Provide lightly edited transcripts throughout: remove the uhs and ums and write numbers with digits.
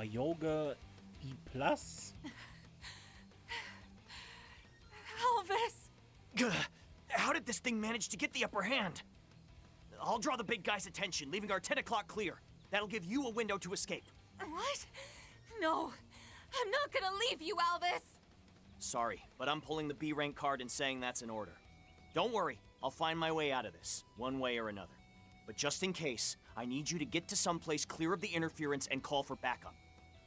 Yoga E+. Elvis! How did this thing manage to get the upper hand? I'll draw the big guy's attention, leaving our 10 o'clock clear. That'll give you a window to escape. What? No, I'm not gonna leave you, Elvis! Sorry, but I'm pulling the B rank card and saying that's an order. Don't worry, I'll find my way out of this, one way or another. But just in case, I need you to get to someplace clear of the interference and call for backup.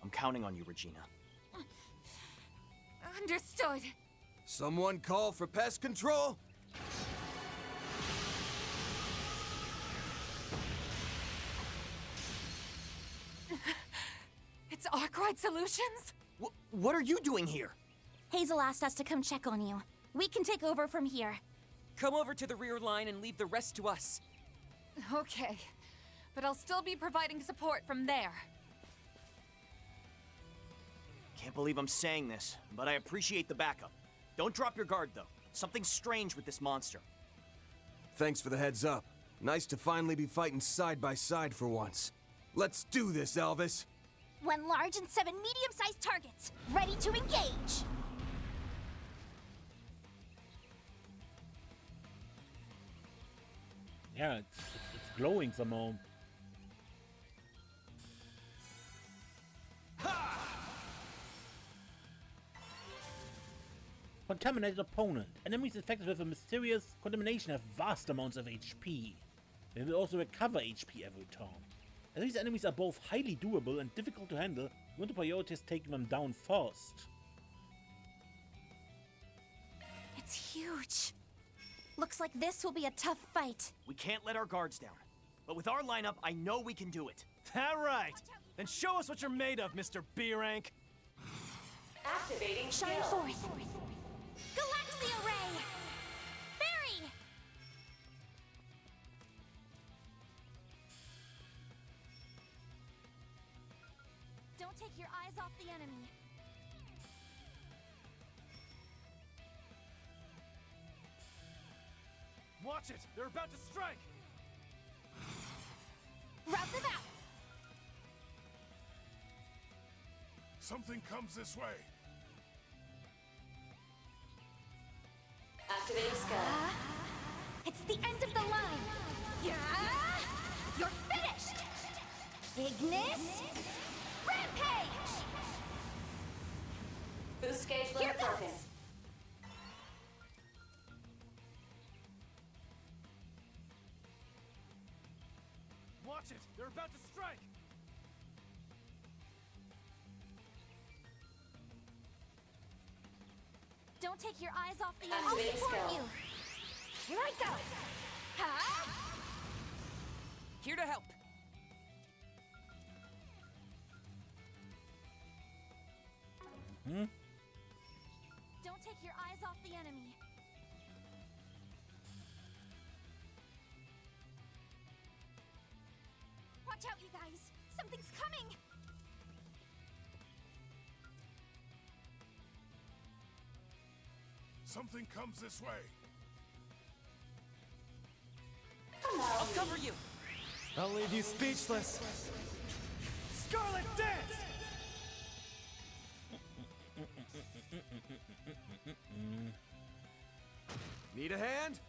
I'm counting on you, Regina. Understood. Someone call for pest control? It's Arkwright Solutions? What are you doing here? Hazel asked us to come check on you. We can take over from here. Come over to the rear line and leave the rest to us. Okay, but I'll still be providing support from there. Can't believe I'm saying this, but I appreciate the backup. Don't drop your guard, though. Something's strange with this monster. Thanks for the heads up. Nice to finally be fighting side by side for once. Let's do this, Elvis! 1 large and 7 medium-sized targets, ready to engage! Yeah, it's glowing somehow. Contaminated opponent. Enemies infected with a mysterious contamination have vast amounts of HP. They will also recover HP every turn. As these enemies are both highly doable and difficult to handle, we want to prioritize taking them down first. It's huge. Looks like this will be a tough fight. We can't let our guards down. But with our lineup, I know we can do it. That right! Then show us what you're made of, Mr. B-Rank! Activating Shine skill. forth. Galaxia Ray! Feri! Don't take your eyes off the enemy. Watch it! They're about to strike! Rout them out! Something comes this way. Activating skill. It's the end of the line! Yeah! You're finished! Ignis! Rampage! Boost gauge Here limit broken. goes! Watch it! They're about to strike! Don't take your eyes off the enemy. Activating I'll support skill. you! Here I go! Ha! Here to help. Don't take your eyes off the enemy. Watch out, you guys! Something's coming! Something comes this way. I'll cover you. I'll leave you speechless! Scarlet Dance! Need a hand?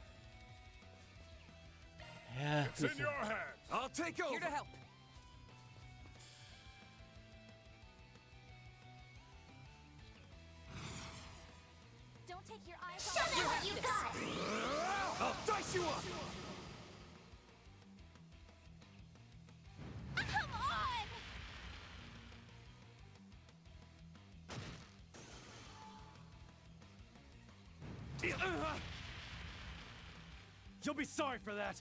Yeah, It's in your hands. I'll take over! Here to help. Don't take your eyes off the enemy. You got! I'll dice you up! Come on! You'll be sorry for that!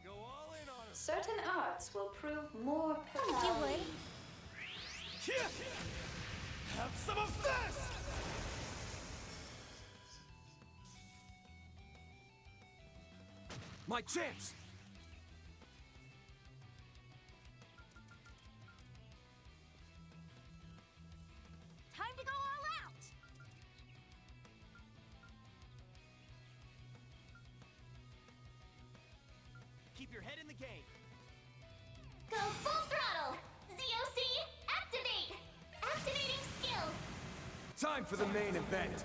Go all in on him! Certain arts will prove more You powerful. would. Here! Have some of this! My chance! Time to go all out! game. Go full throttle! ZOC, activate! Activating skill! Time for the main event.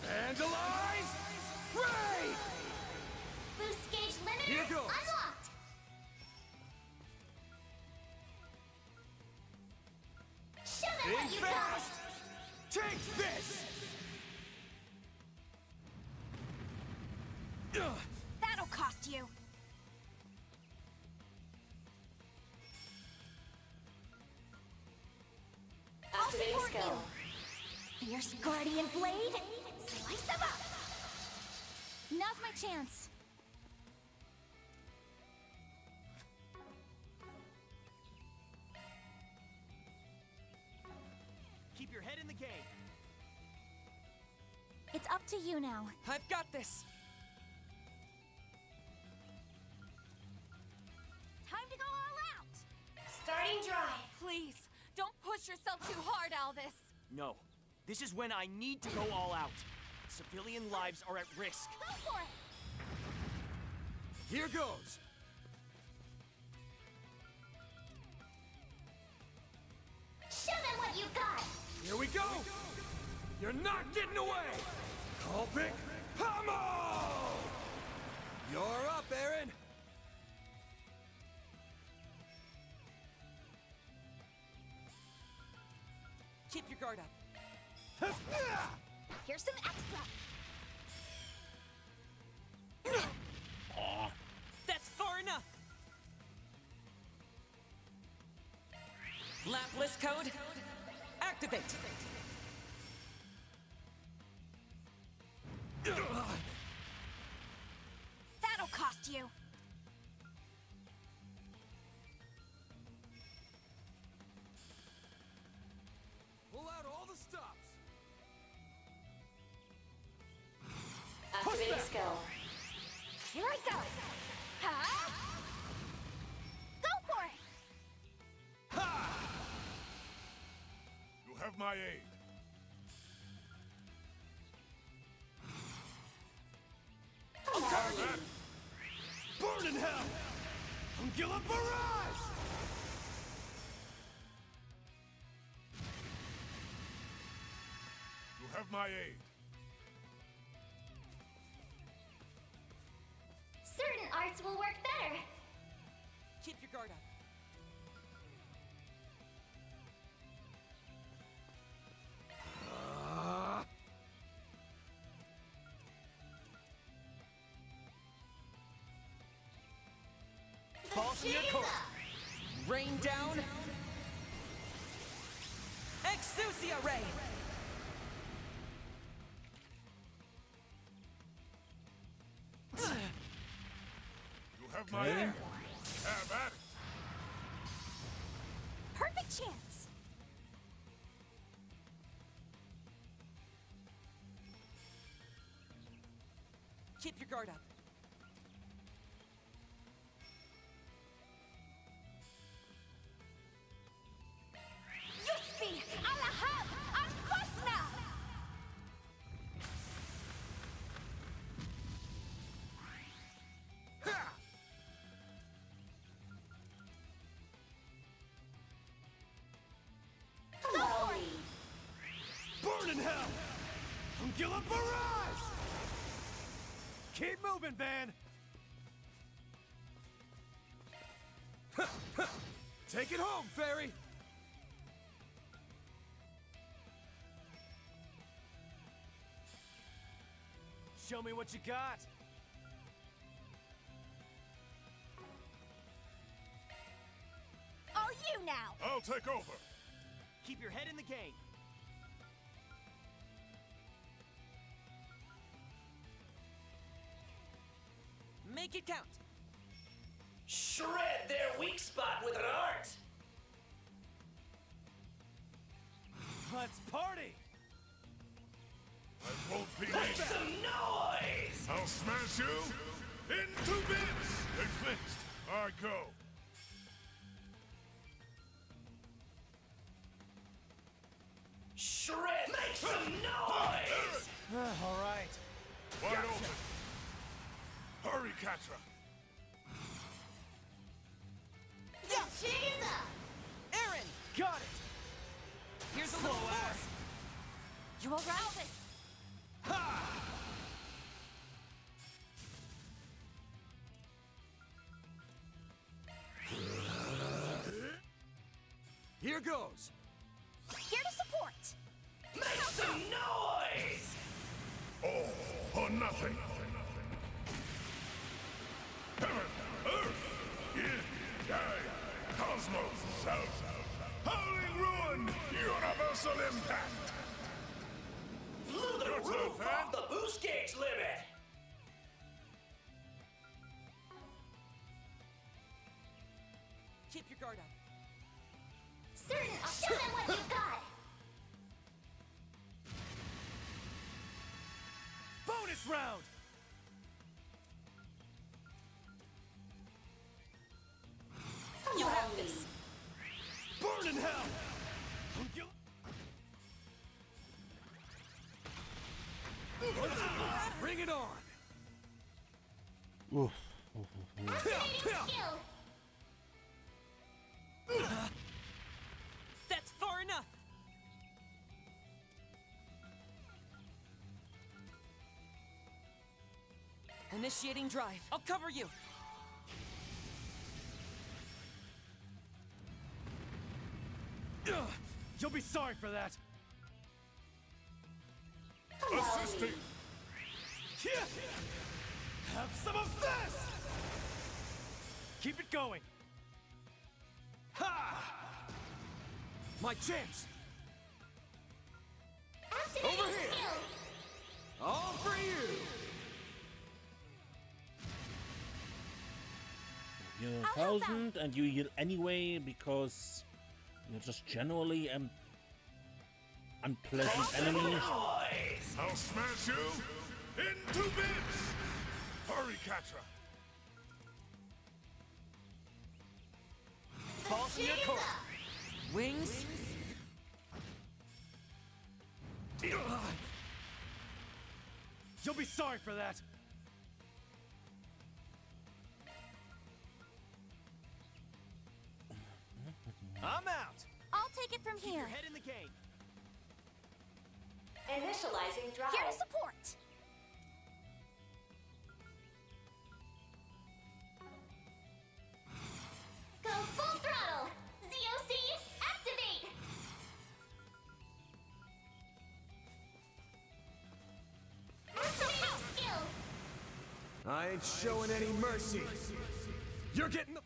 Vandalize! Raid! Boost gauge limiter Here goes. unlocked! Show them what Think you got! fast! Take this! That'll cost you! Activating skill. Fierce Guardian Blade, slice them up! Now's my chance. Keep your head in the game. It's up to you now. I've got this. Time to go all out! Starting drive. Please, don't push yourself too hard, Alvis. No. This is when I need to go all out. Civilian lives are at risk. Go for it! Here goes. Show them what you got! Here we go! You're not getting away! Colpic Pommel! You're up, Aaron! Keep your guard up. Here's some extra! That's far enough. Lapless code. Activate. That'll cost you! Pull out all the stops! Activating skill. Here I go! Huh? Go for it! You have my aid. Burn in hell! Ungula Barrage! You have my aid. Certain arts will work better. Keep your guard up. Balls to your court. Rain down. Exousia Ray. You have my aid. Have at it. Perfect chance! Keep your guard up. Yuspi! Alahab! Anfasna! Burn in hell! Ungula Barrage! Keep moving, Van! Take it home, Feri! Show me what you got! Are you now? I'll take over. Keep your head in the game. Make it count. Shred their weak spot with an art! Let's party! I won't be Make easy. some noise! I'll smash you into bits. They fixed. I go. Shred! Make some noise! All right. Wide open. Hurry, Catra. The jig is up. Aaron, Got it. here's a little more. You all right? Here goes. Here to support. Make some noise! All or nothing. Heaven, earth, yin, yang, cosmos, south, howling ruin, universal impact. Blew the Your turn, roof Fan. off the boost gauge limit! Keep your guard up. Certain, I'll show them what you've got. Bonus round. You have this. Burn in hell. You- Bring it on. Oof. Activating skill. That's far enough. Initiating drive. I'll cover you. Ugh, you'll be sorry for that. Assisting. Yeah. Have some of this. Keep it going. Ha! My chance. Activating Over here. skill. All for you. You're I'll help 1,000 and you heal anyway because you're just generally unpleasant enemy. Noise! I'll smash you into bits. Hurry, Catra. Balls in your court. Wings. You'll be sorry for that. I'm out. I'll take it from here. Head in the game. Initializing drive. Here to support. Go full throttle. ZOC, activate. Activating skill. I ain't showing any mercy. You're getting the.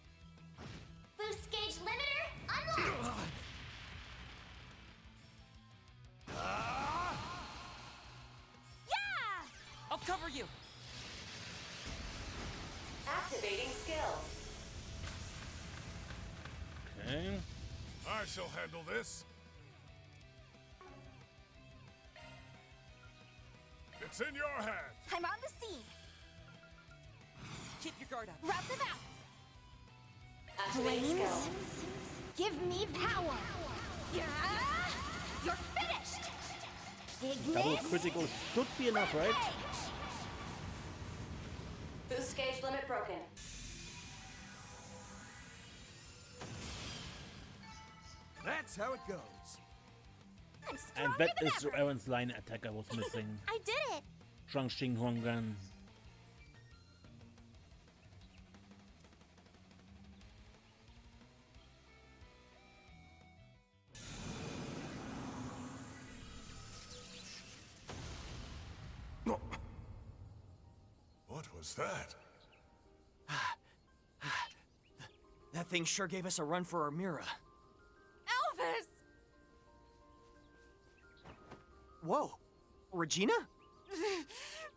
Boost gauge limiter unlocked. Yeah! I'll cover you. Activating skill. Okay. I shall handle this. It's in your hands. I'm on the scene. Keep your guard up. Route them out. Activating Flames, skill. give me power. Yeah! You're finished. Double Ignis. critical should be enough, right? Boost gauge limit broken. That's how it goes. I'm And stronger that than is ever. Aaron's line attack I was missing. I did it. Shang Xing Huangan. What was that? That thing sure gave us a run for our Mira. Elvis! Whoa, Regina?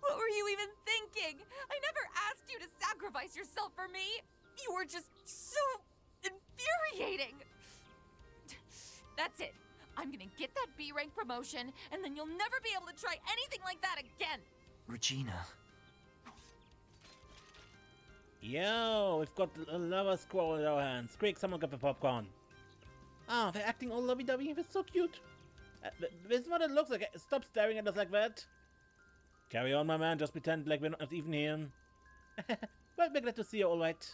What were you even thinking? I never asked you to sacrifice yourself for me. You were just so infuriating. That's it. I'm gonna get that B rank promotion, and then you'll never be able to try anything like that again. Regina. Yo, we've got a lava squirrel in our hands. Quick, someone get the popcorn. Ah, they're acting all lovey-dovey. It's so cute. This is what it looks like. Stop staring at us like that. Carry on, my man. Just pretend like we're not even here. Well, we're glad to see you, all right.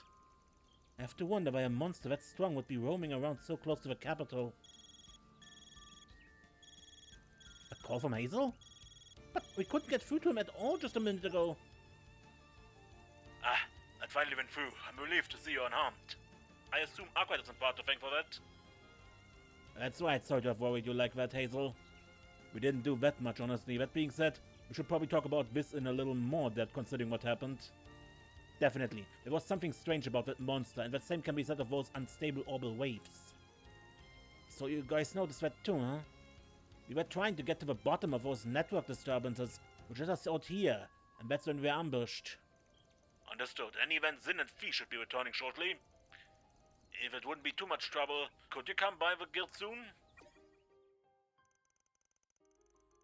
I have to wonder why a monster that strong would be roaming around so close to the capital. A call from Hazel? But we couldn't get through to him at all just a minute ago. Ah, that finally went through. I'm relieved to see you unharmed. I assume Arkwright isn't part to thank for that. That's right, sorry to have worried you like that, Hazel. We didn't do that much, honestly. That being said, we should probably talk about this in a little more depth considering what happened. Definitely, there was something strange about that monster, and that same can be said of those unstable orbital waves. So you guys noticed that too, huh? We were trying to get to the bottom of those network disturbances, which let us out here, and that's when we were ambushed. Understood. Any event Zin and Fee should be returning shortly. If it wouldn't be too much trouble, could you come by the guild soon?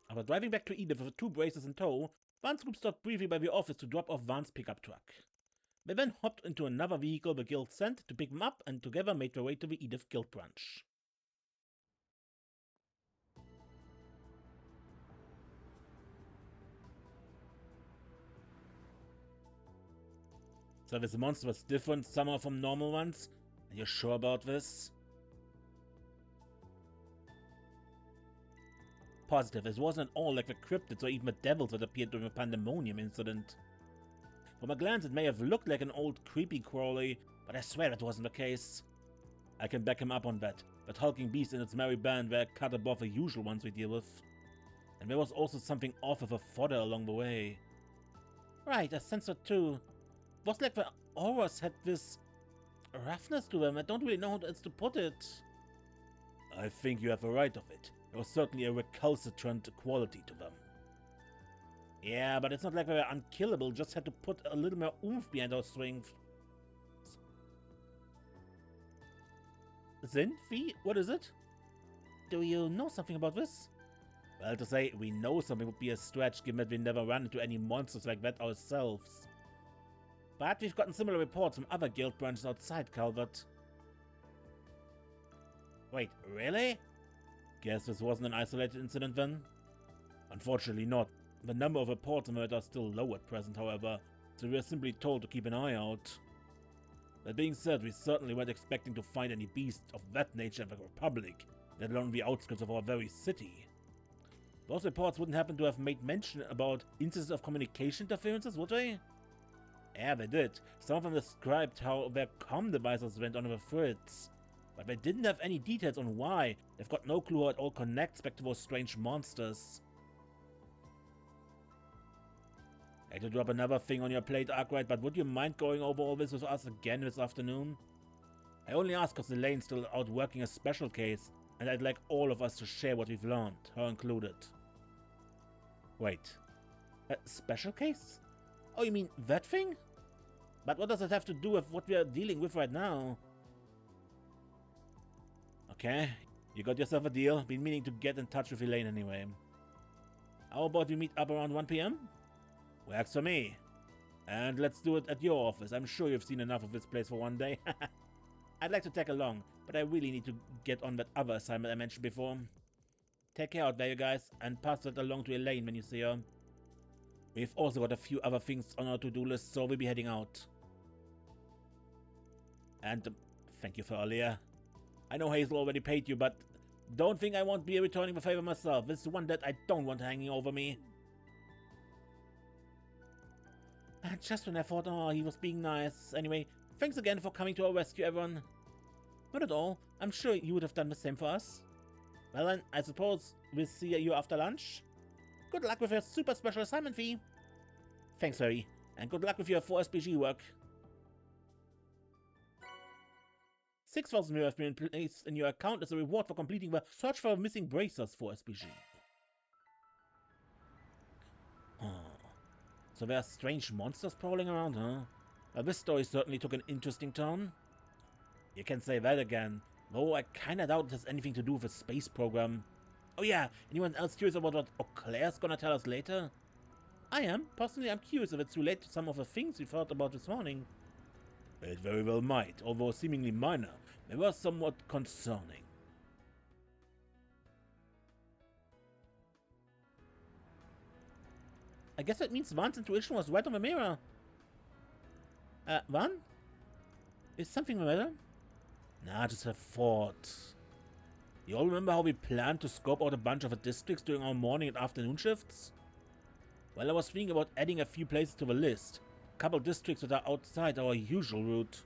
After driving back to Edith with the 2 braces in tow, Van's group stopped briefly by the office to drop off Van's pickup truck. They then hopped into another vehicle the guild sent to pick them up and together made their way to the Edith guild branch. So this monster was different somehow from normal ones? Are you sure about this? Positive, this wasn't at all like the cryptids or even the devils that appeared during the Pandemonium incident. From a glance it may have looked like an old creepy crawly, but I swear that wasn't the case. I can back him up on that. That hulking beast and its merry band were cut above the usual ones we deal with. And there was also something off of a fodder along the way. Right, I sensed it too. It was like the auras had this roughness to them. I don't really know how else to put it. I think you have a right of it. There was certainly a recalcitrant quality to them. Yeah, but it's not like they were unkillable, just had to put a little more oomph behind our strength. Zin? Fee? What is it? Do you know something about this? Well, to say we know something would be a stretch, given that we never ran into any monsters like that ourselves. But we've gotten similar reports from other guild branches outside Calvert. Wait, really? Guess this wasn't an isolated incident then? Unfortunately not. The number of reports on it are still low at present, however, so we were simply told to keep an eye out. That being said, we certainly weren't expecting to find any beasts of that nature in the Republic, let alone the outskirts of our very city. Those reports wouldn't happen to have made mention about instances of communication interferences, would they? Yeah, they did. Some of them described how their comm devices went on the fritz. But they didn't have any details on why. They've got no clue how it all connects back to those strange monsters. I hate to drop another thing on your plate, Arkwright, but would you mind going over all this with us again this afternoon? I only ask because Elaine's still out working a special case, and I'd like all of us to share what we've learned, her included. Wait. A special case? Oh, you mean that thing? But what does it have to do with what we are dealing with right now? Okay, you got yourself a deal. Been meaning to get in touch with Elaine anyway. How about we meet up around 1 PM? Works for me. And let's do it at your office. I'm sure you've seen enough of this place for one day. I'd like to tag along, but I really need to get on that other assignment I mentioned before. Take care out there, you guys, and pass that along to Elaine when you see her. We've also got a few other things on our to-do list, so we'll be heading out. And thank you for earlier. I know Hazel already paid you, but don't think I won't be returning the favor myself. This is one that I don't want hanging over me. And just when I thought, oh, he was being nice. Anyway, thanks again for coming to our rescue, everyone. Not at all. I'm sure you would have done the same for us. Well then, I suppose we'll see you after lunch. Good luck with your super special assignment fee. Thanks, Feri, and good luck with your 4SPG work. 6,000 mil have been placed in your account as a reward for completing the search for missing bracers 4SPG. Oh. So there are strange monsters prowling around, huh? Well, this story certainly took an interesting turn. You can say that again, though I kinda doubt it has anything to do with the space program. Oh yeah, anyone else curious about what Claire's gonna tell us later? I am. Personally, I'm curious if it's related to some of the things we've heard about this morning. It very well might, although seemingly minor, they were somewhat concerning. I guess that means Van's intuition was right on the mirror. Van? Is something the matter? Nah, just a thought. You all remember how we planned to scope out a bunch of the districts during our morning and afternoon shifts? Well, I was thinking about adding a few places to the list. A couple districts that are outside our usual route.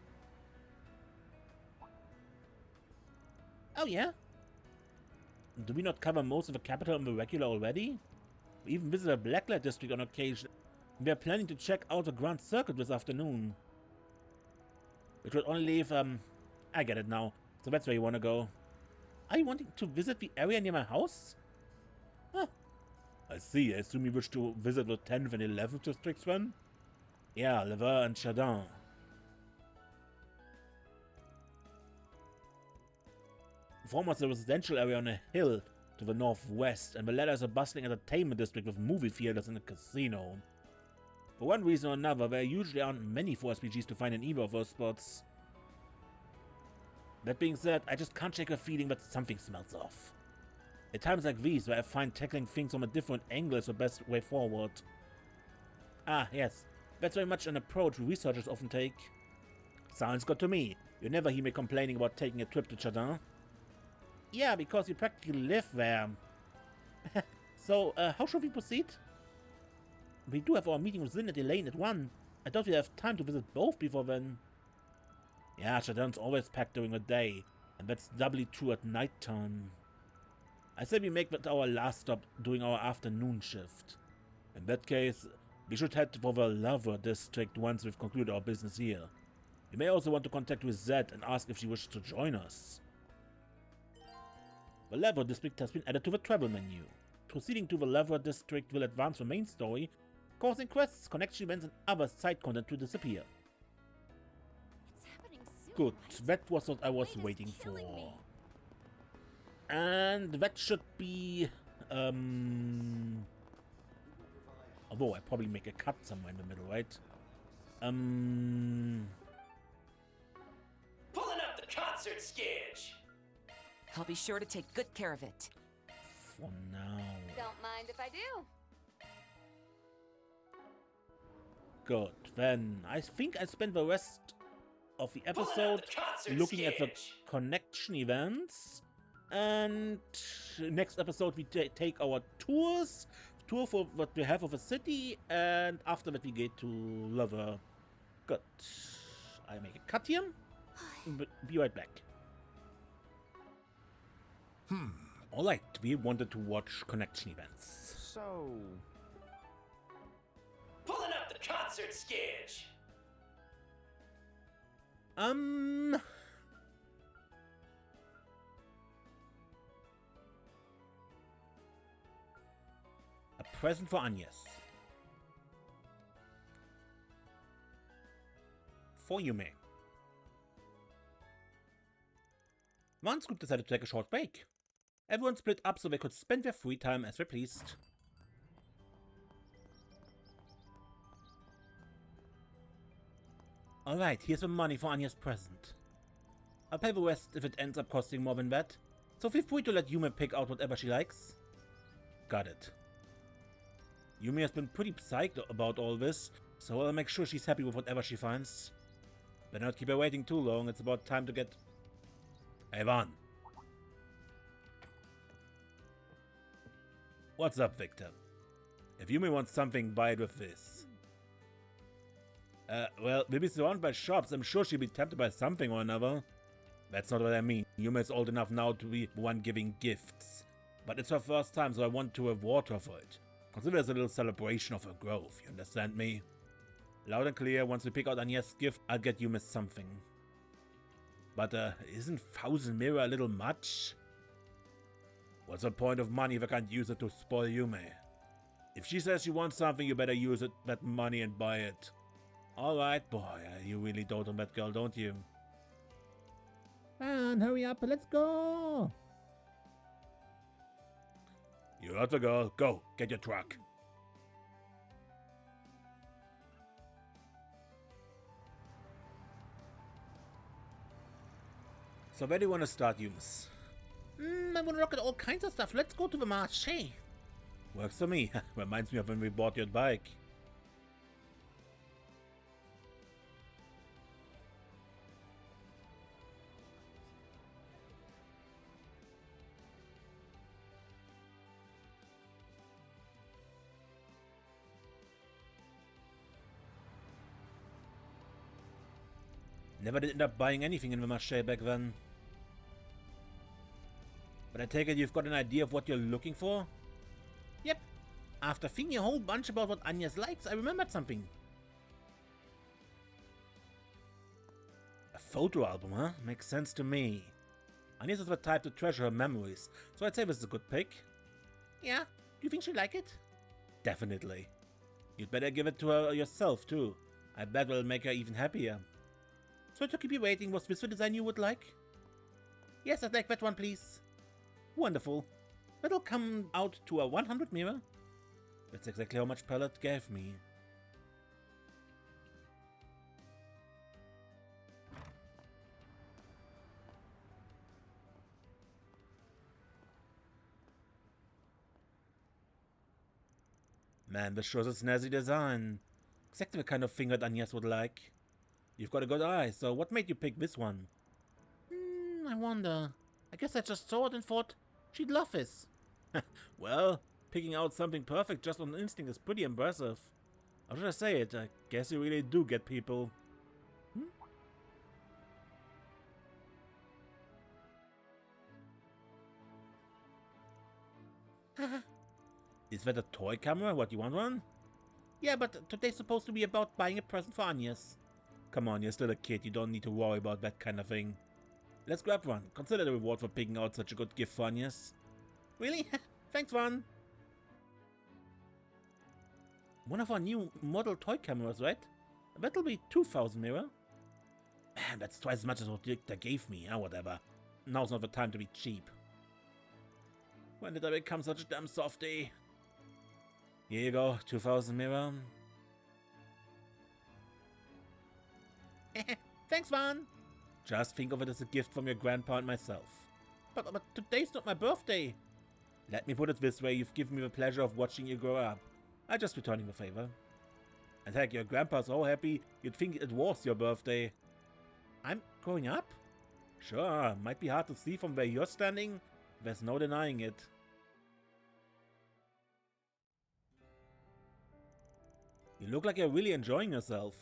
Oh yeah? Do we not cover most of the capital in the regular already? We even visit a Blacklight district on occasion. We are planning to check out the Grand Circuit this afternoon. Which would only leave, I get it now. So that's where you want to go. Are you wanting to visit the area near my house? Huh. I see. I assume you wish to visit the 10th and 11th districts then? Yeah, Lever and Chardin. The former is a residential area on a hill to the northwest, and the latter is a bustling entertainment district with movie theaters and a casino. For one reason or another, there usually aren't many 4SPGs to find in either of those spots. That being said, I just can't shake a feeling that something smells off. At times like these, where I find tackling things from a different angle is the best way forward. Ah, yes, that's very much an approach researchers often take. Sounds good to me. You never hear me complaining about taking a trip to Chardin. Yeah, because you practically live there. So, how should we proceed? We do have our meeting with Zin and Elaine at 1. I doubt we have time to visit both before then. Yeah, Chardin's always packed during the day, and that's doubly true at night time. I say we make that our last stop during our afternoon shift. In that case, we should head for the Lover district once we've concluded our business here. You may also want to contact with Zed and ask if she wishes to join us. The Lover district has been added to the travel menu. Proceeding to the Lover district will advance the main story, causing quests, connection events, and other side content to disappear. It's happening soon, Good, right? that was what I was Wayne is waiting for. killing me. And that should be, although I probably make a cut somewhere in the middle, right? Pulling up the concert sketch. I'll be sure to take good care of it. For now. Don't mind if I do. Good, then I think I spent the rest of the episode looking at the connection events. And next episode we take our tour for what we have of a city, and after that we get to Lover. Good. I make a cut here. Be right back. Alright, we wanted to watch connection events. So, Pulling up the concert sketch. A present for Agnès. For Yumé. Van's group decided to take a short break. Everyone split up so they could spend their free time as they pleased. Alright, here's the money for Anya's present. I'll pay the rest if it ends up costing more than that, so feel free to let Yumé pick out whatever she likes. Got it. Yumé has been pretty psyched about all this, so I'll make sure she's happy with whatever she finds. Better not keep her waiting too long, it's about time to get... Hey Van. What's up, Victor? If Yumé wants something, buy it with this. Well, we'll be surrounded by shops. I'm sure she'll be tempted by something or another. That's not what I mean. Yumé is old enough now to be the one giving gifts. But it's her first time, so I want to reward her for it. Consider it as a little celebration of her growth, you understand me? Loud and clear, once we pick out Agnès' gift, I'll get Yumé something. But, isn't 1,000 mirror a little much? What's the point of money if I can't use it to spoil Yumé? If she says she wants something, you better use that money and buy it. Alright, boy, you really dote on that girl, don't you? Man, hurry up, let's go! You heard the girl. Go, get your truck. So where do you want to start, Yums? I want to look at all kinds of stuff. Let's go to the marché. Works for me. Reminds me of when we bought your bike. Never did end up buying anything in the marché back then. But I take it you've got an idea of what you're looking for? Yep. After thinking a whole bunch about what Agnès likes, I remembered something. A photo album, huh? Makes sense to me. Agnès is the type to treasure her memories, so I'd say this is a good pick. Yeah? Do you think she'd like it? Definitely. You'd better give it to her yourself, too. I bet it'll make her even happier. So to keep you waiting, was this the design you would like? Yes, I'd like that one, please. Wonderful. That'll come out to a 100 mirror. That's exactly how much Palette gave me. Man, this shows a snazzy design. Exactly the kind of thing that Agnès would like. You've got a good eye, so what made you pick this one? I wonder. I guess I just saw it and thought she'd love this. Well, picking out something perfect just on instinct is pretty impressive. How should I say it? I guess you really do get people. Is that a toy camera? What, you want one? Yeah, but today's supposed to be about buying a present for Agnès. Come on, you're still a kid, you don't need to worry about that kind of thing. Let's grab one. Consider the reward for picking out such a good gift for Agnès. Really? Thanks, Ron. One of our new model toy cameras, right? That'll be 2,000 mirror. Man, that's twice as much as what they gave me, whatever. Now's not the time to be cheap. When did I become such a damn softie? Here you go, 2,000 mirror. Thanks, Van. Just think of it as a gift from your grandpa and myself. But today's not my birthday. Let me put it this way, you've given me the pleasure of watching you grow up. I'm just returning the favor. And heck, your grandpa's so happy, you'd think it was your birthday. I'm growing up? Sure, might be hard to see from where you're standing. There's no denying it. You look like you're really enjoying yourself.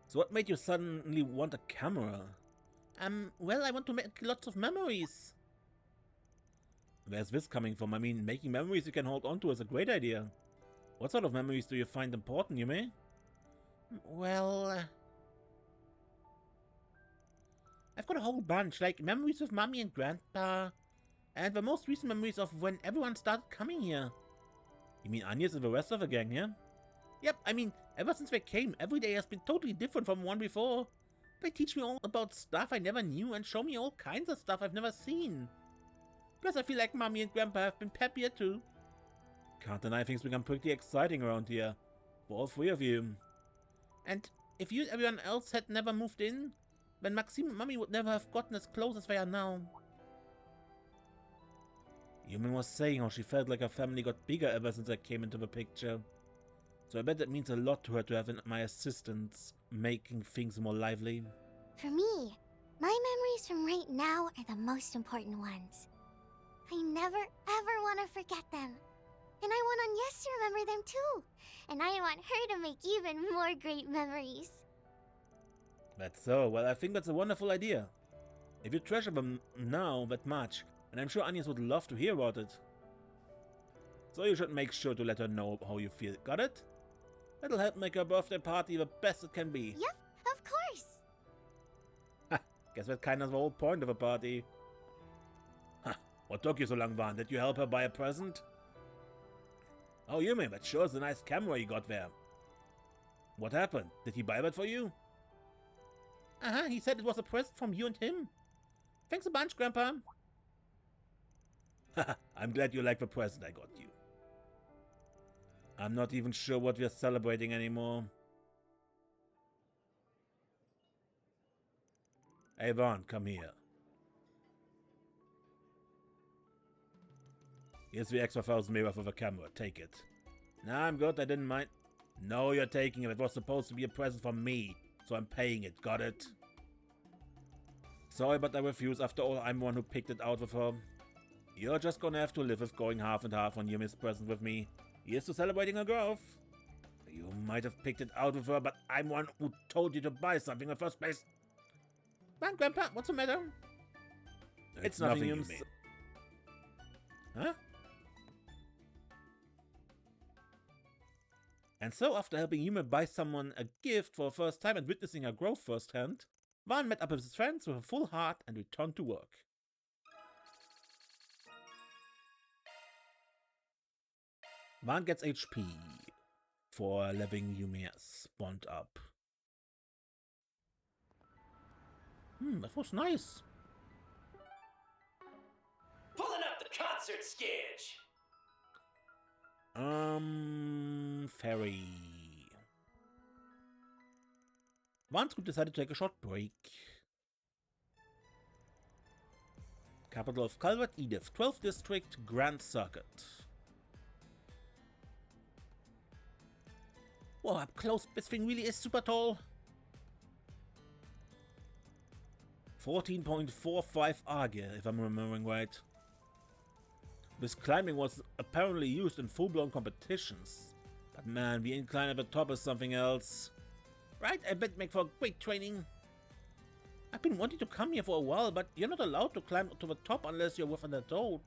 So what made you suddenly want a camera? Well, I want to make lots of memories. Where's this coming from? I mean, making memories you can hold on to is a great idea. What sort of memories do you find important, Yumé? Well, I've got a whole bunch, like memories with Mommy and Grandpa, and the most recent memories of when everyone started coming here. You mean Agnès and the rest of the gang, yeah? Yep, I mean, ever since they came, every day has been totally different from one before. They teach me all about stuff I never knew and show me all kinds of stuff I've never seen. Plus I feel like Mommy and Grandpa have been peppier too. Can't deny things become pretty exciting around here. For all three of you. And if you and everyone else had never moved in, then Maxime and Mommy would never have gotten as close as they are now. Yumé was saying how she felt like her family got bigger ever since I came into the picture. So I bet it means a lot to her to have my assistance making things more lively. For me, my memories from right now are the most important ones. I never ever want to forget them. And I want Agnès to remember them too. And I want her to make even more great memories. That's so. Well, I think that's a wonderful idea. If you treasure them now that much, and I'm sure Agnès would love to hear about it. So you should make sure to let her know how you feel. Got it? That'll help make her birthday party the best it can be. Yep, of course. Ha! Guess that's kind of the whole point of a party. Ha! What took you so long, Van? Did you help her buy a present? Oh, Yumé, that sure is a nice camera you got there. What happened? Did he buy that for you? He said it was a present from you and him. Thanks a bunch, Grandpa. Haha, I'm glad you like the present I got you. I'm not even sure what we're celebrating anymore. Hey, Vaughn, come here. Here's the extra 1,000 mirror for the camera. Take it. Nah, I'm good. I didn't mind. No, you're taking it. It was supposed to be a present from me, so I'm paying it. Got it? Sorry, but I refuse. After all, I'm the one who picked it out with her. You're just gonna have to live with going half and half on Yumé's present with me. Here's to celebrating her growth. You might have picked it out with her, but I'm the one who told you to buy something in the first place. Man, Grandpa, what's the matter? It's nothing, Yumé. Huh? And so, after helping Yumé buy someone a gift for the first time and witnessing her growth firsthand, Van met up with his friends with a full heart and returned to work. Van gets HP for leveling Yumé spawned up. That was nice. Pulling up the concert sketch. Feri. Van's group decided to take a short break. Capital of Calvert, Edith, 12th District, Grand Circuit. Whoa, up close, this thing really is super tall. 14.45 AG, if I'm remembering right. This climbing was apparently used in full-blown competitions. But man, the incline at the top is something else. Right, I bet make for great training. I've been wanting to come here for a while, but you're not allowed to climb to the top unless you're with an adult.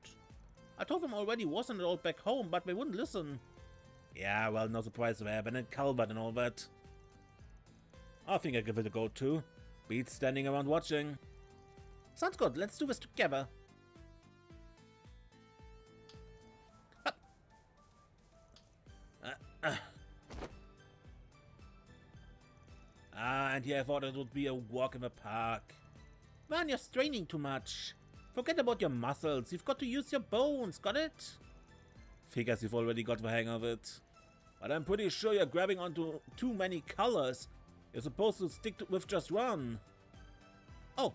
I told them already was an adult back home, but they wouldn't listen. Yeah, well, no surprise there, but in Calvert and all that. I think I'll give it a go too. Beats standing around watching. Sounds good, let's do this together. And yeah, I thought it would be a walk in the park. Man, you're straining too much. Forget about your muscles, you've got to use your bones, got it? Figures you've already got the hang of it. But I'm pretty sure you're grabbing onto too many colors. You're supposed to stick with just one. Oh.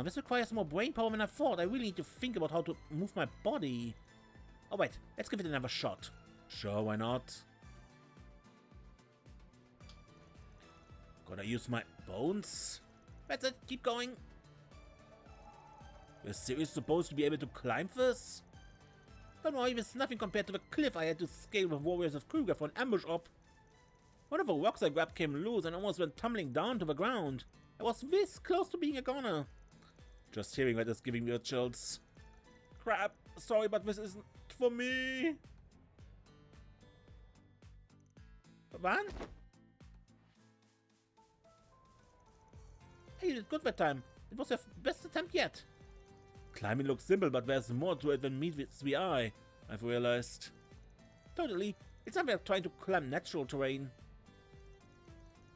This requires more brain power than I thought. I really need to think about how to move my body. Oh wait, let's give it another shot. Sure, why not? Gotta use my bones. That's it, keep going. We're seriously supposed to be able to climb this? Don't worry, it's nothing compared to the cliff I had to scale with Warriors of Kruger for an ambush op. One of the rocks I grabbed came loose and almost went tumbling down to the ground. I was this close to being a goner. Just hearing that is giving me the chills. Crap, sorry, but this isn't for me. Van? Hey, you did good that time. It was your best attempt yet. Climbing looks simple, but there's more to it than meets the eye, I've realized. Totally. It's not like trying to climb natural terrain.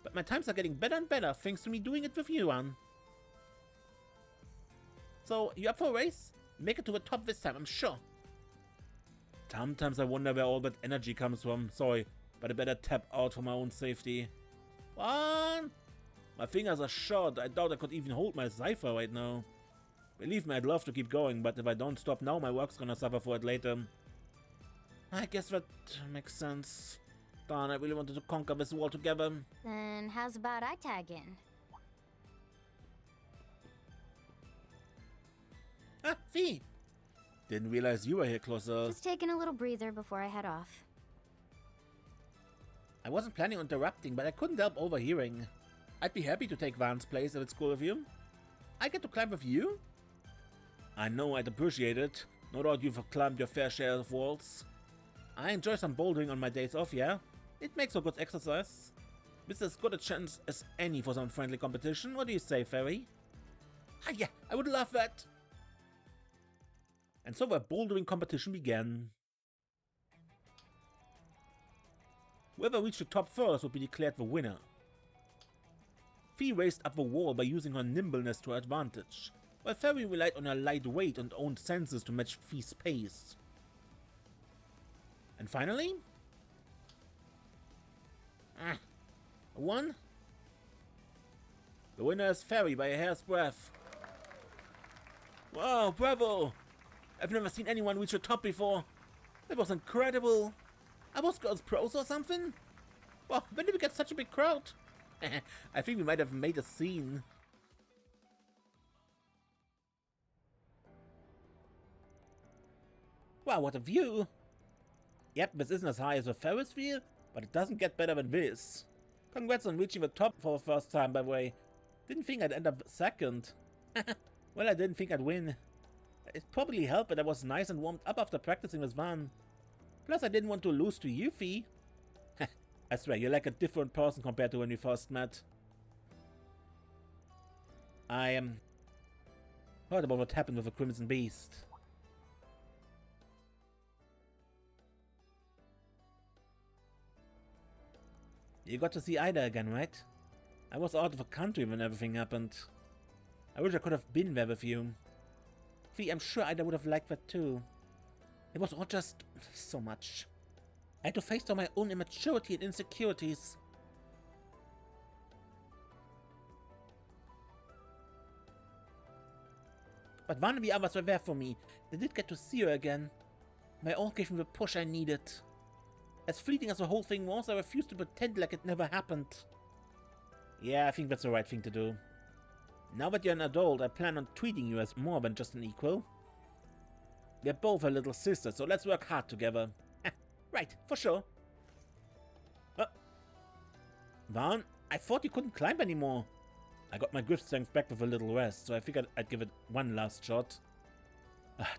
But my times are getting better and better thanks to me doing it with you, Anne. So, you up for a race? Make it to the top this time, I'm sure. Sometimes I wonder where all that energy comes from. Sorry, but I better tap out for my own safety. One! My fingers are short. I doubt I could even hold my cipher right now. Believe me, I'd love to keep going, but if I don't stop now, my work's gonna suffer for it later. I guess that makes sense. Darn, I really wanted to conquer this wall together. Then how's about I tag in? Ah, Fee! Didn't realize you were here closer. Just taking a little breather before I head off. I wasn't planning on interrupting, but I couldn't help overhearing. I'd be happy to take Van's place if it's cool with you. I get to climb with you? I know I'd appreciate it. No doubt you've climbed your fair share of walls. I enjoy some bouldering on my days off, yeah? It makes for good exercise. This is as good a chance as any for some friendly competition. What do you say, Feri? Ah yeah, I would love that! And so the bouldering competition began. Whoever reached the top first would be declared the winner. Fee raced up the wall by using her nimbleness to her advantage, while Feri relied on her light weight and own senses to match Fee's pace. And finally... one? The winner is Feri by a hair's breadth. Wow, bravo! I've never seen anyone reach the top before. That was incredible. Are those girls pros or something? Wow, when did we get such a big crowd? I think we might have made a scene. Wow, what a view! Yep, this isn't as high as the Ferris wheel, but it doesn't get better than this. Congrats on reaching the top for the first time, by the way. Didn't think I'd end up second. Well, I didn't think I'd win. It probably helped that I was nice and warmed up after practicing with Van. Plus, I didn't want to lose to Yuffie. I swear, you're like a different person compared to when we first met. I heard about what happened with the Crimson Beast. You got to see Ida again, right? I was out of the country when everything happened. I wish I could have been there with you. See, I'm sure Ida would have liked that too. It was all just so much. I had to face all my own immaturity and insecurities. But one of the others were there for me. They did get to see her again. They all gave me the push I needed. As fleeting as the whole thing was, I refused to pretend like it never happened. Yeah, I think that's the right thing to do. Now that you're an adult, I plan on treating you as more than just an equal. We're both her little sisters, so let's work hard together. Right, for sure. Van, I thought you couldn't climb anymore. I got my grip strength back with a little rest, so I figured I'd give it one last shot.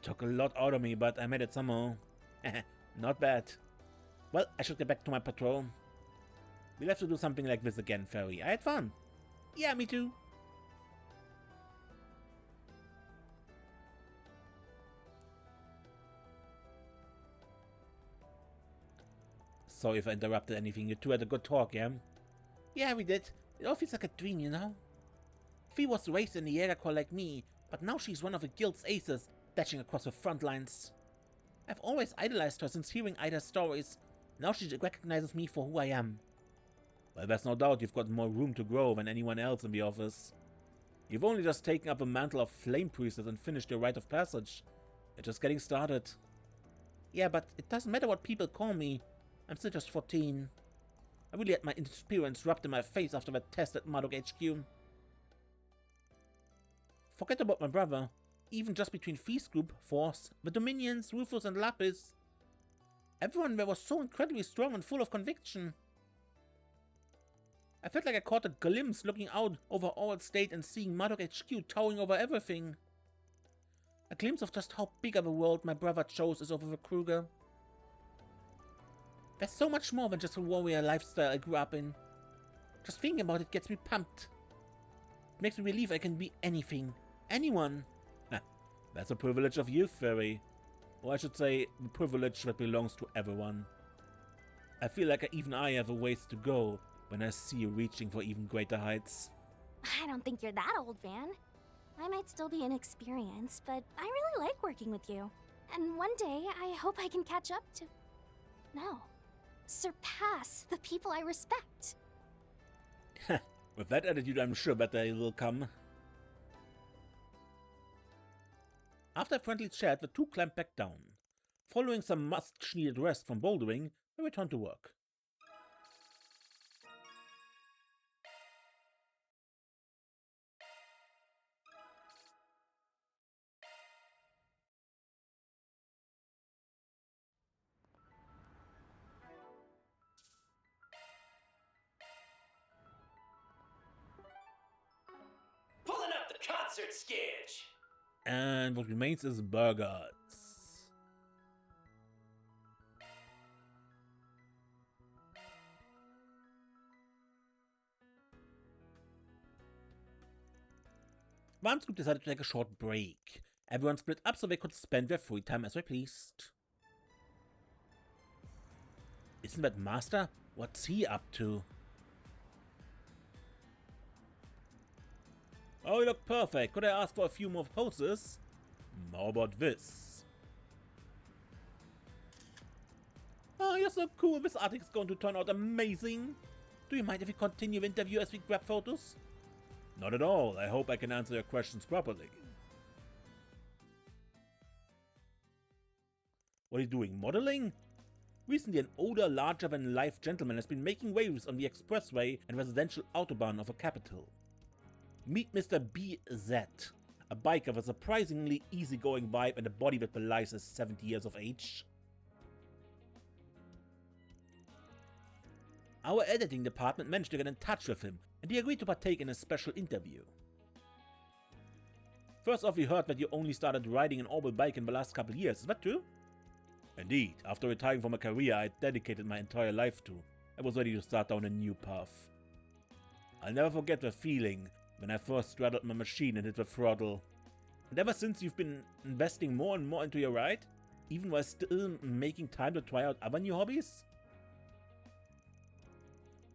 Took a lot out of me, but I made it somehow. Not bad. Well, I should get back to my patrol. We'll have to do something like this again, Feri. I had fun. Yeah, me too. Sorry if I interrupted anything. You two had a good talk, yeah? Yeah, we did. It all feels like a dream, you know? Fee was raised in the Jäger Corps like me, but now she's one of the guild's aces, dashing across the front lines. I've always idolized her since hearing Ida's stories. Now she recognizes me for who I am. Well, there's no doubt you've got more room to grow than anyone else in the office. You've only just taken up the mantle of Flame Priestess and finished your rite of passage. You're just getting started. Yeah, but it doesn't matter what people call me. I'm still just 14. I really had my inexperience rubbed in my face after that test at Marduk HQ. Forget about my brother. Even just between Feast Group, Force, the Dominions, Rufus and Lapis. Everyone there was so incredibly strong and full of conviction. I felt like I caught a glimpse looking out over Oral State and seeing Marduk HQ towering over everything. A glimpse of just how big of a world my brother chose is over the Kruger. There's so much more than just a warrior lifestyle I grew up in. Just thinking about it gets me pumped. It makes me believe I can be anything. Anyone. That's a privilege of youth, Feri. Or I should say, the privilege that belongs to everyone. I feel like even I have a ways to go when I see you reaching for even greater heights. I don't think you're that old, Van. I might still be inexperienced, but I really like working with you. And one day, I hope I can catch up to... No. Surpass the people I respect. With that attitude, I'm sure that day will come. After a friendly chat, the two climbed back down. Following some much-needed rest from bouldering, they returned to work. Pulling up the concert sketch. And what remains is Bergard. Van's group decided to take a short break. Everyone split up so they could spend their free time as they pleased. Isn't that Master? What's he up to? Oh, you look perfect. Could I ask for a few more poses? How about this? Oh, you're so cool. This article is going to turn out amazing. Do you mind if we continue the interview as we grab photos? Not at all. I hope I can answer your questions properly. What are you doing, modeling? Recently, an older, larger-than-life gentleman has been making waves on the expressway and residential autobahn of a capital. Meet Mr. BZ, a biker with a surprisingly easygoing vibe and a body that belies his 70 years of age. Our editing department managed to get in touch with him, and he agreed to partake in a special interview. First off, we heard that you only started riding an orbital bike in the last couple years, is that true? Indeed, after retiring from a career I dedicated my entire life to, I was ready to start down a new path. I'll never forget the feeling when I first straddled my machine and hit the throttle. And ever since you've been investing more and more into your ride, even while still making time to try out other new hobbies?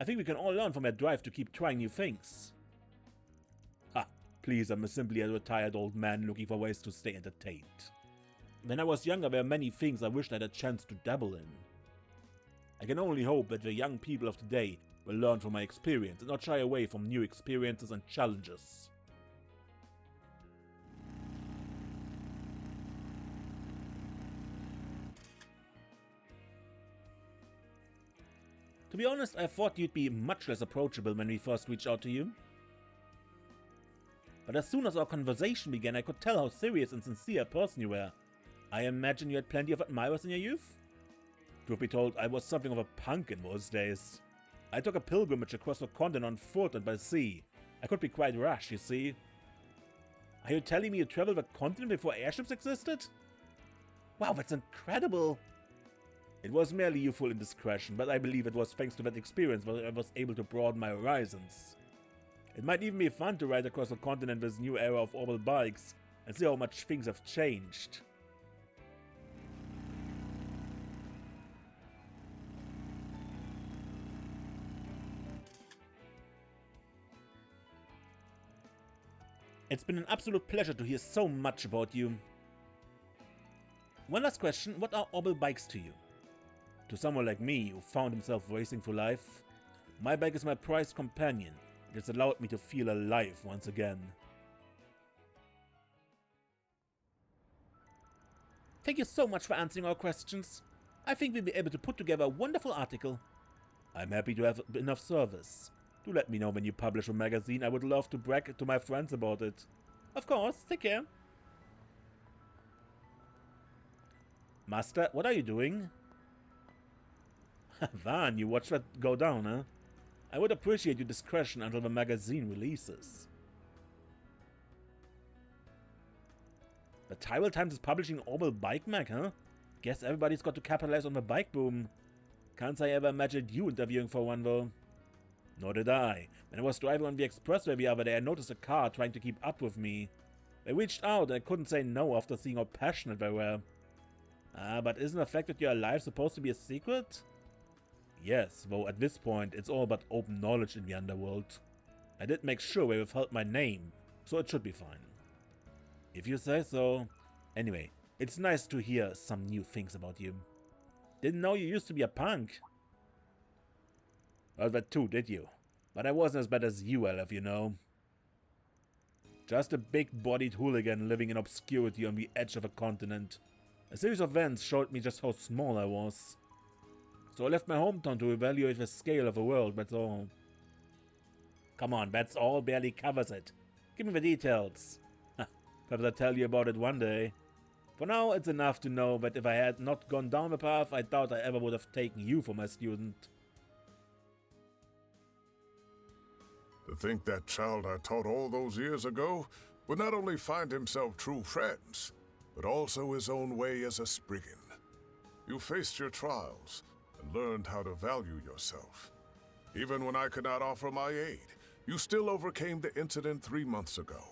I think we can all learn from your drive to keep trying new things. Ah, please, I'm simply a retired old man looking for ways to stay entertained. When I was younger, there were many things I wished I had a chance to dabble in. I can only hope that the young people of today will learn from my experience and not shy away from new experiences and challenges. To be honest, I thought you'd be much less approachable when we first reached out to you. But as soon as our conversation began, I could tell how serious and sincere a person you were. I imagine you had plenty of admirers in your youth? Truth be told, I was something of a punk in those days. I took a pilgrimage across the continent on foot and by sea. I could be quite rash, you see. Are you telling me you traveled the continent before airships existed? Wow, that's incredible! It was merely youthful indiscretion, but I believe it was thanks to that experience that I was able to broaden my horizons. It might even be fun to ride across the continent with this new era of orbital bikes and see how much things have changed. It's been an absolute pleasure to hear so much about you. One last question, what are orbital bikes to you? To someone like me who found himself racing for life, my bike is my prized companion. It has allowed me to feel alive once again. Thank you so much for answering our questions. I think we'll be able to put together a wonderful article. I'm happy to have enough service. Do let me know when you publish a magazine. I would love to brag to my friends about it. Of course, take care. Master, what are you doing? Van, you watched that go down, huh? I would appreciate your discretion until the magazine releases. The Tyrell Times is publishing an orbital bike mag, huh? Guess everybody's got to capitalize on the bike boom. Can't say I ever imagined you interviewing for one, though. Nor did I. When I was driving on the expressway the other day, I noticed a car trying to keep up with me. They reached out and I couldn't say no after seeing how passionate they were. But isn't the fact that you're alive supposed to be a secret? Yes, though at this point it's all but open knowledge in the underworld. I did make sure they withheld my name, so it should be fine. If you say so. Anyway, it's nice to hear some new things about you. Didn't know you used to be a punk. Well, that too, did you? But I wasn't as bad as you, Elf, you know. Just a big-bodied hooligan living in obscurity on the edge of a continent. A series of events showed me just how small I was. So I left my hometown to evaluate the scale of the world, that's all. Come on, that's all barely covers it. Give me the details. Perhaps I'll tell you about it one day. For now, it's enough to know that if I had not gone down the path, I doubt I ever would have taken you for my student. To think that child I taught all those years ago would not only find himself true friends, but also his own way as a Spriggan. You faced your trials and learned how to value yourself. Even when I could not offer my aid, you still overcame the incident 3 months ago.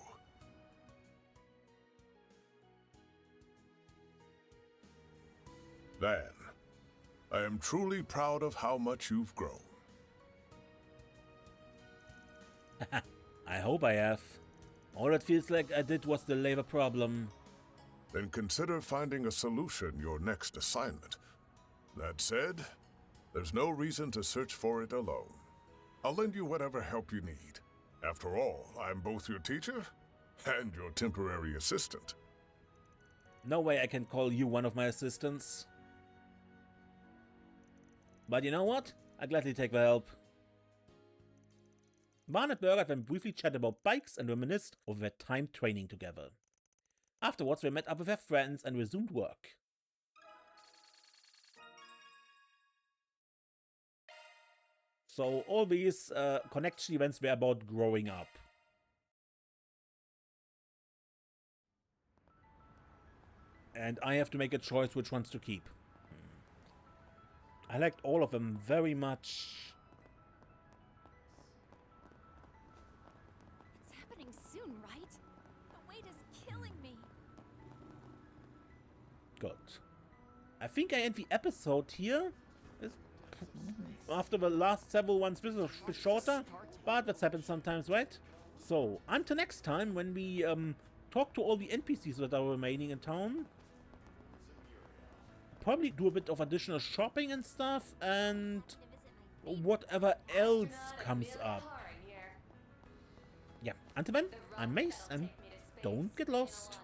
Lan, I am truly proud of how much you've grown. I hope I have. All it feels like I did was delay the problem. Then consider finding a solution your next assignment. That said, there's no reason to search for it alone. I'll lend you whatever help you need. After all, I'm both your teacher and your temporary assistant. No way I can call you one of my assistants. But you know what? I gladly take the help. Vaughn and Bergard then briefly chat about bikes and reminisced over their time training together. Afterwards, they met up with their friends and resumed work. So all these connection events were about growing up. And I have to make a choice which ones to keep. I liked all of them very much. It's happening soon, right? The wait is killing me. Good. I think I end the episode here. After the last several ones, this is a bit shorter, but that's happened sometimes, right? So, until next time, when we talk to all the NPCs that are remaining in town, probably do a bit of additional shopping and stuff, and whatever else comes up. Yeah, until then, I'm Mace, and don't get lost.